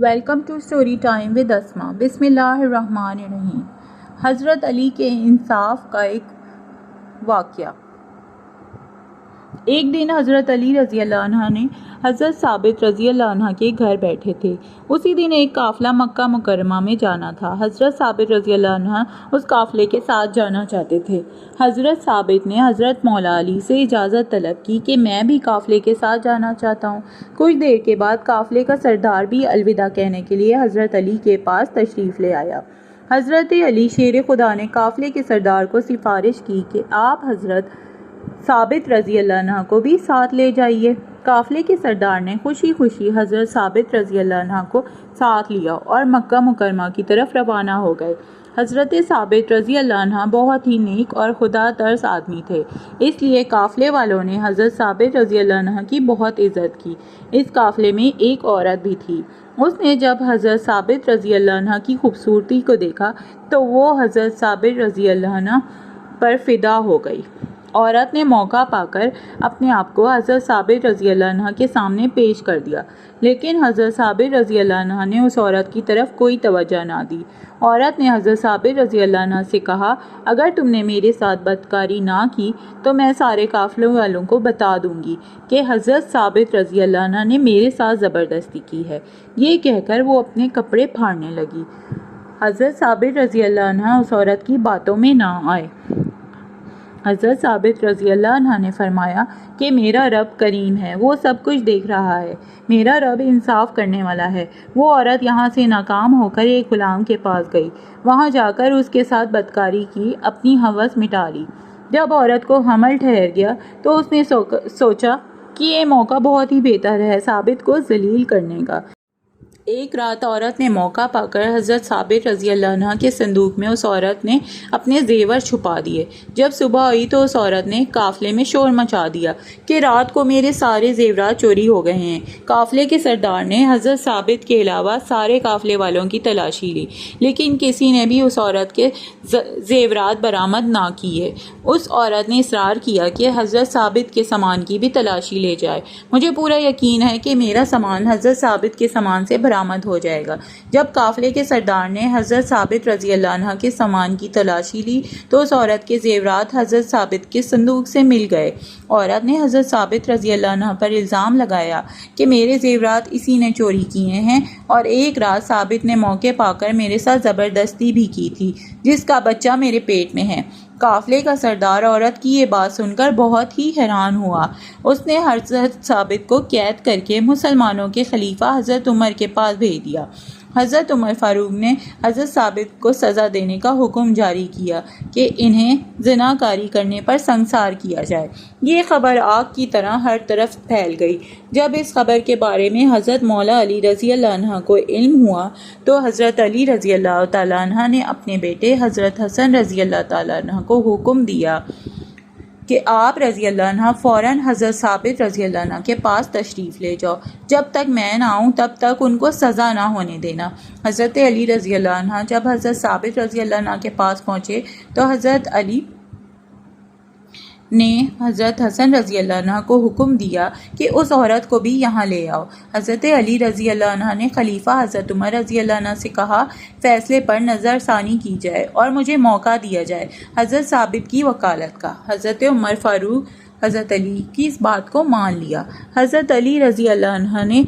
Welcome to story time with Asma. بسم اللہ الرحمن الرحیم۔ حضرت علی کے انصاف کا ایک واقعہ۔ ایک دن حضرت علی رضی اللہ عنہ نے حضرت ثابت رضی اللہ عنہ کے گھر بیٹھے تھے۔ اسی دن ایک قافلہ مکہ مکرمہ میں جانا تھا۔ حضرت ثابت رضی اللہ عنہ اس قافلے کے ساتھ جانا چاہتے تھے۔ حضرت ثابت نے حضرت مولا علی سے اجازت طلب کی کہ میں بھی قافلے کے ساتھ جانا چاہتا ہوں۔ کچھ دیر کے بعد قافلے کا سردار بھی الوداع کہنے کے لیے حضرت علی کے پاس تشریف لے آیا۔ حضرت علی شیر خدا نے قافلے کے سردار کو سفارش کی کہ آپ حضرت ثابت رضی اللہ عنہ کو بھی ساتھ لے جائیے۔ قافلے کے سردار نے خوشی خوشی حضرت ثابت رضی اللہ عنہ کو ساتھ لیا اور مکہ مکرمہ کی طرف روانہ ہو گئے۔ حضرت ثابت رضی اللہ عنہ بہت ہی نیک اور خدا ترس آدمی تھے، اس لیے قافلے والوں نے حضرت ثابت رضی اللہ عنہ کی بہت عزت کی۔ اس قافلے میں ایک عورت بھی تھی۔ اس نے جب حضرت ثابت رضی اللہ عنہ کی خوبصورتی کو دیکھا تو وہ حضرت ثابت رضی اللہ عنہ پر فدا ہو گئی۔ عورت نے موقع پا کر اپنے آپ کو حضرت ثابت رضی اللہ عنہ کے سامنے پیش کر دیا، لیکن حضرت ثابت رضی اللہ عنہ نے اس عورت کی طرف کوئی توجہ نہ دی۔ عورت نے حضرت ثابت رضی اللہ عنہ سے کہا، اگر تم نے میرے ساتھ بدکاری نہ کی تو میں سارے قافلوں والوں کو بتا دوں گی کہ حضرت ثابت رضی اللہ عنہ نے میرے ساتھ زبردستی کی ہے۔ یہ کہہ کر وہ اپنے کپڑے پھاڑنے لگی۔ حضرت ثابت رضی اللہ عنہ اس عورت کی باتوں میں نہ آئے۔ حضرت ثابت رضی اللہ عنہ نے فرمایا کہ میرا رب کریم ہے، وہ سب کچھ دیکھ رہا ہے، میرا رب انصاف کرنے والا ہے۔ وہ عورت یہاں سے ناکام ہو کر ایک غلام کے پاس گئی، وہاں جا کر اس کے ساتھ بدکاری کی، اپنی ہوس مٹا لی۔ جب عورت کو حمل ٹھہر گیا تو اس نے سوچا کہ یہ موقع بہت ہی بہتر ہے ثابت کو ذلیل کرنے کا۔ ایک رات عورت نے موقع پا کر حضرت ثابت رضی اللہ عنہ کے صندوق میں اس عورت نے اپنے زیور چھپا دیے۔ جب صبح ہوئی تو اس عورت نے قافلے میں شور مچا دیا کہ رات کو میرے سارے زیورات چوری ہو گئے ہیں۔ قافلے کے سردار نے حضرت ثابت کے علاوہ سارے قافلے والوں کی تلاشی لی، لیکن کسی نے بھی اس عورت کے زیورات برآمد نہ کیے۔ اس عورت نے اصرار کیا کہ حضرت ثابت کے سامان کی بھی تلاشی لے جائے۔ مجھے پورا یقین ہے کہ میرا سامان حضرت ثابت کے سامان سے برآمد ہو جائے گا۔ جب قافلے کے سردار نے حضرت ثابت رضی اللہ عنہ کے سامان کی تلاشی لی تو اس عورت کے زیورات حضرت ثابت کے صندوق سے مل گئے۔ عورت نے حضرت ثابت رضی اللہ عنہ پر الزام لگایا کہ میرے زیورات اسی نے چوری کیے ہیں، اور ایک رات ثابت نے موقع پا کر میرے ساتھ زبردستی بھی کی تھی، جس کا بچہ میرے پیٹ میں ہے۔ قافلے کا سردار عورت کی یہ بات سن کر بہت ہی حیران ہوا۔ اس نے حضرت ثابت کو قید کر کے مسلمانوں کے خلیفہ حضرت عمر کے پاس بھیج دیا۔ حضرت عمر فاروق نے حضرت ثابت کو سزا دینے کا حکم جاری کیا کہ انہیں زناکاری کرنے پر سنگسار کیا جائے۔ یہ خبر آگ کی طرح ہر طرف پھیل گئی۔ جب اس خبر کے بارے میں حضرت مولا علی رضی اللہ عنہ کو علم ہوا تو حضرت علی رضی اللہ تعالیٰ عنہ نے اپنے بیٹے حضرت حسن رضی اللہ تعالیٰ عنہ کو حکم دیا کہ آپ رضی اللہ عنہ فوراً حضرت ثابت رضی اللہ عنہ کے پاس تشریف لے جاؤ، جب تک میں نہ آؤں تب تک ان کو سزا نہ ہونے دینا۔ حضرت علی رضی اللہ عنہ جب حضرت ثابت رضی اللہ عنہ کے پاس پہنچے تو حضرت علی نے حضرت حسن رضی اللہ عنہ کو حکم دیا کہ اس عورت کو بھی یہاں لے آؤ۔ حضرت علی رضی اللہ عنہ نے خلیفہ حضرت عمر رضی اللہ عنہ سے کہا، فیصلے پر نظر ثانی کی جائے اور مجھے موقع دیا جائے حضرت ثابت کی وکالت کا۔ حضرت عمر فاروق حضرت علی کی اس بات کو مان لیا۔ حضرت علی رضی اللہ عنہ نے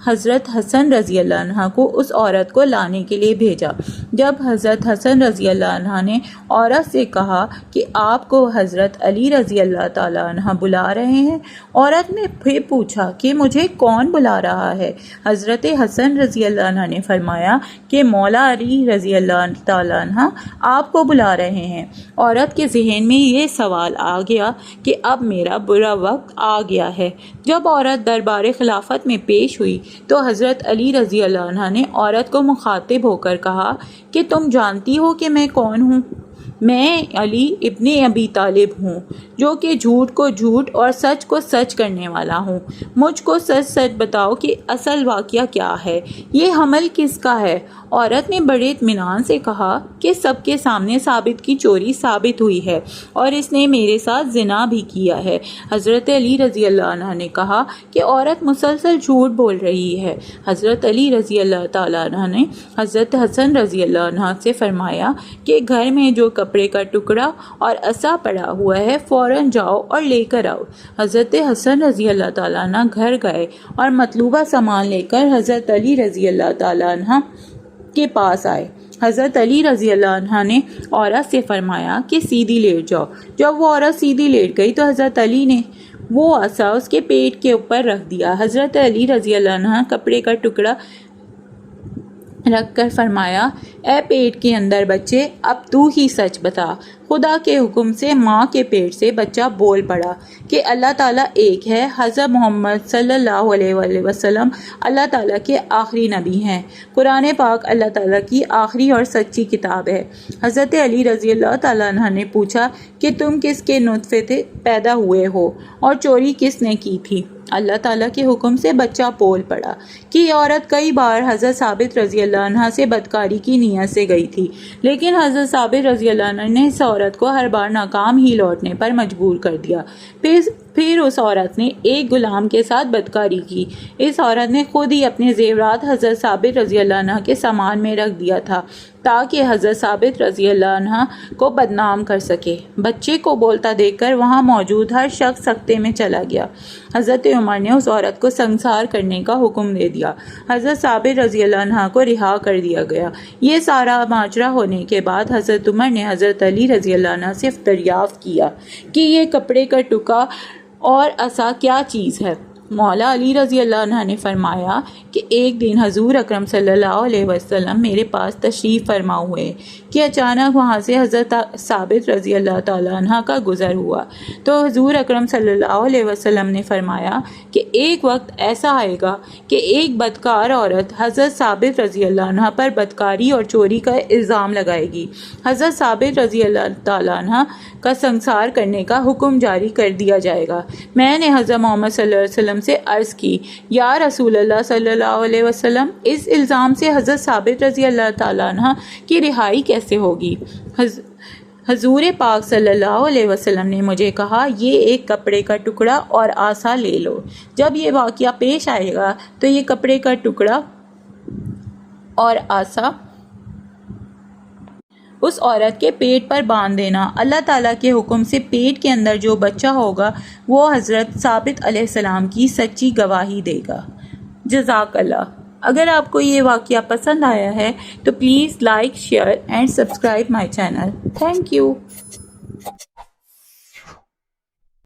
حضرت حسن رضی اللہ عنہ کو اس عورت کو لانے کے لیے بھیجا۔ جب حضرت حسن رضی اللہ عنہ نے عورت سے کہا کہ آپ کو حضرت علی رضی اللہ تعالیٰ عنہ بلا رہے ہیں، عورت نے پھر پوچھا کہ مجھے کون بلا رہا ہے؟ حضرت حسن رضی اللہ عنہ نے فرمایا کہ مولا علی رضی اللہ تعالیٰ عنہ آپ کو بلا رہے ہیں۔ عورت کے ذہن میں یہ سوال آ گیا کہ اب میرا برا وقت آ گیا ہے۔ جب عورت دربار خلافت میں پیش ہوئی تو حضرت علی رضی اللہ عنہ نے عورت کو مخاطب ہو کر کہا کہ تم جانتی ہو کہ میں کون ہوں؟ میں علی ابن ابی طالب ہوں جو کہ جھوٹ کو جھوٹ اور سچ کو سچ کرنے والا ہوں۔ مجھ کو سچ سچ بتاؤ کہ اصل واقعہ کیا ہے، یہ حمل کس کا ہے؟ عورت نے بڑے اطمینان سے کہا کہ سب کے سامنے ثابت کی چوری ثابت ہوئی ہے اور اس نے میرے ساتھ زنا بھی کیا ہے۔ حضرت علی رضی اللہ عنہ نے کہا کہ عورت مسلسل جھوٹ بول رہی ہے۔ حضرت علی رضی اللہ تعالیٰ عنہ نے حضرت حسن رضی اللہ عنہ سے فرمایا کہ گھر میں جو کپڑے کا ٹکڑا اور عصا پڑا ہوا ہے فوراً جاؤ اور لے کر آؤ۔ حضرت حسن رضی اللہ تعالیٰ عنہ گھر گئے اور مطلوبہ سامان لے کر حضرت علی رضی اللہ تعالیٰ عنہ کے پاس آئے۔ حضرت علی رضی اللہ عنہ نے عورت سے فرمایا کہ سیدھی لیٹ جاؤ۔ جب وہ عورت سیدھی لیٹ گئی تو حضرت علی نے وہ عصا اس کے پیٹ کے اوپر رکھ دیا۔ حضرت علی رضی اللہ عنہ کپڑے کا ٹکڑا رکھ کر فرمایا، اے پیٹ کے اندر بچے، اب تو ہی سچ بتا۔ خدا کے حکم سے ماں کے پیٹ سے بچہ بول پڑا کہ اللہ تعالیٰ ایک ہے، حضرت محمد صلی اللہ علیہ وآلہ وسلم اللہ تعالیٰ کے آخری نبی ہیں، قرآن پاک اللہ تعالیٰ کی آخری اور سچی کتاب ہے۔ حضرت علی رضی اللہ تعالیٰ عنہ نے پوچھا کہ تم کس کے نطفے سے پیدا ہوئے ہو اور چوری کس نے کی تھی؟ اللہ تعالیٰ کے حکم سے بچہ بول پڑا کہ یہ عورت کئی بار حضرت ثابت رضی اللہ عنہ سے بدکاری کی نیت سے گئی تھی، لیکن حضرت ثابت رضی اللہ عنہ نے اس عورت کو ہر بار ناکام ہی لوٹنے پر مجبور کر دیا۔ پھر اس عورت نے ایک غلام کے ساتھ بدکاری کی۔ اس عورت نے خود ہی اپنے زیورات حضرت ثابت رضی اللہ عنہ کے سامان میں رکھ دیا تھا تاکہ حضرت ثابت رضی اللہ عنہ کو بدنام کر سکے۔ بچے کو بولتا دیکھ کر وہاں موجود ہر شخص سکتے میں چلا گیا۔ حضرت عمر نے اس عورت کو سنسار کرنے کا حکم دے دیا۔ حضرت ثابت رضی اللہ عنہ کو رہا کر دیا گیا۔ یہ سارا ماجرا ہونے کے بعد حضرت عمر نے حضرت علی رضی اللہ عنہ سے دریافت کیا کہ یہ کپڑے کا ٹکڑا اور عصا کیا چیز ہے؟ مولا علی رضی اللہ عنہ نے فرمایا کہ ایک دن حضور اکرم صلی اللہ علیہ وسلم میرے پاس تشریف فرما ہوئے کہ اچانک وہاں سے حضرت ثابت رضی اللہ تعالیٰ عنہ کا گزر ہوا تو حضور اکرم صلی اللہ علیہ وسلم نے فرمایا کہ ایک وقت ایسا آئے گا کہ ایک بدکار عورت حضرت ثابت رضی اللہ عنہ پر بدکاری اور چوری کا الزام لگائے گی۔ حضرت ثابت رضی اللہ تعالیٰ عنہ کا سنسار کرنے کا حکم جاری کر دیا جائے گا۔ میں نے حضرت محمد صلی اللہ علیہ وسلم سے عرض کی، یا رسول اللہ صلی اللہ علیہ وسلم، اس الزام سے حضرت ثابت رضی اللہ تعالیٰ عنہ کی رہائی کیسے ہوگی؟ حضور پاک صلی اللہ علیہ وسلم نے مجھے کہا، یہ ایک کپڑے کا ٹکڑا اور عصا لے لو۔ جب یہ واقعہ پیش آئے گا تو یہ کپڑے کا ٹکڑا اور عصا اس عورت کے پیٹ پر باندھ دینا۔ اللہ تعالیٰ کے حکم سے پیٹ کے اندر جو بچہ ہوگا وہ حضرت ثابت علیہ السلام کی سچی گواہی دے گا۔ جزاک اللہ۔ اگر آپ کو یہ واقعہ پسند آیا ہے تو please like, share and subscribe my channel. Thank you.